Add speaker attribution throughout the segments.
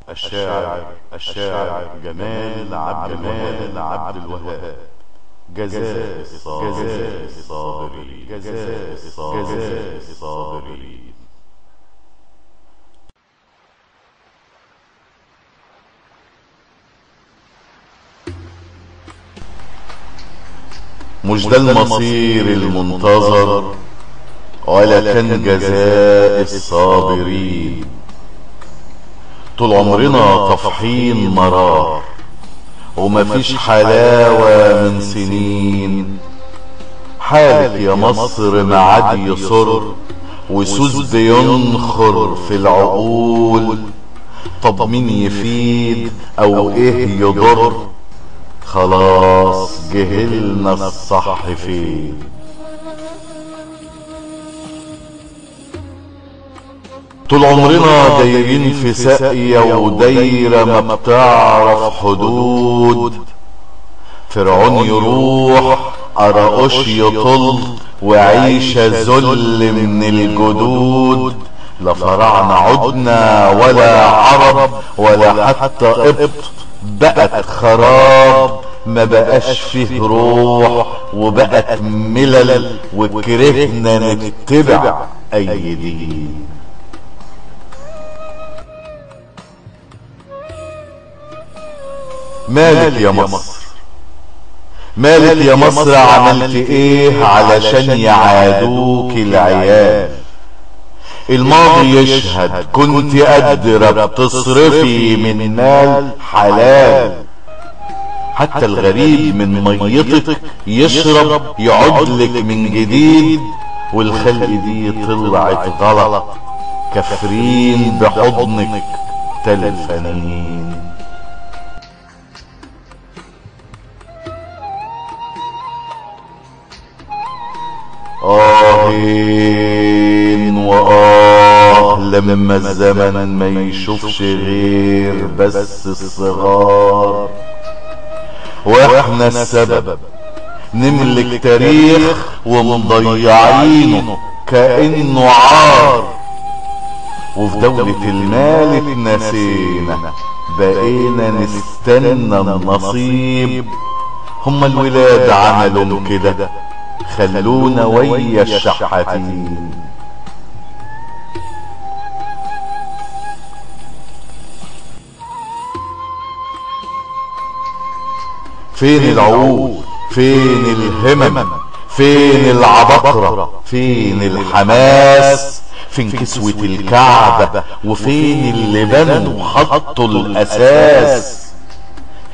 Speaker 1: الشاعر جمال عبد الوهاب. جزاء الصابرين. مش ده المصير المنتظر ولا كان جزاء الصابرين. طول عمرنا طافحين مرار ومفيش حلاوة من سنين. حالك يا مصر معاد يصر وسوس بينخر في العقول. طب مين يفيد او ايه يضر؟ خلاص جهلنا الصح فين. طول عمرنا دايرين في ساقية ودايرة ما بتعرف حدود. فرعون يروح قراقوش يطل وعيشة ذل من الجدود. لا فراعنة عدنا ولا عرب ولا حتى قبط، بقت خراب ما بقاش فيه روح وبقت ملل وكرهنا نتبع اي دين. مالك يا مصر، مالك يا مصر، عملت ايه علشان يعادوك العيال؟ الماضي يشهد كنت قادرة بتصرفي من مال حلال. حتى الغريب من ميتك يشرب يعدلك من جديد. والخلق دي طلعت غلط كافرين بحضنك تلفانين. آهين وآه لما الزمن ما يشوفش غير بس الصغار. واحنا السبب نملك تاريخ ومضيعينه كأنه عار. وفي دولة المال اتنسينا بقينا نستنى النصيب. هما الولاد عملوا كده خلونا ويا الشحاتين. فين العقول، فين الهمم، فين العبقرة، فين الحماس، فين كسوة الكعبة، وفين اللي بنوا حطوا الأساس.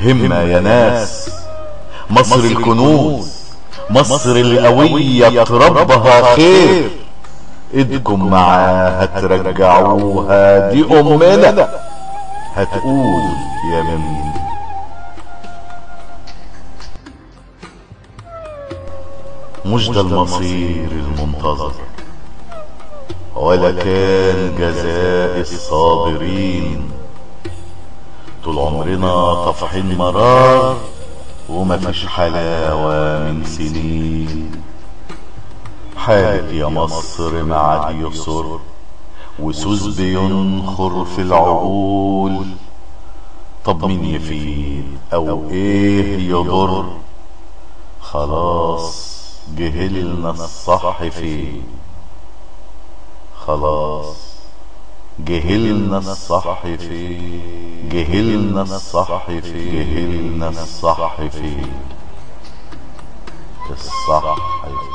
Speaker 1: همة يا ناس، مصر الكنوز، مصر القوية تربها خير. ايدكم معاها ترجعوها، دي أمنا هتقول يا مين. مش ده المصير المنتظر ولا كان جزاء الصابرين. طول عمرنا طافحين مرار ومفيش حلاوة من سنين. حالك يا مصر معاد يصر وسوس بينخر في العقول. طب مين يفيد او ايه يضر؟ خلاص جهلنا الصح فين. خلاص جهلنا الصح فين. جهلنا الصح فين. جهلنا الصح فين. الصح فين.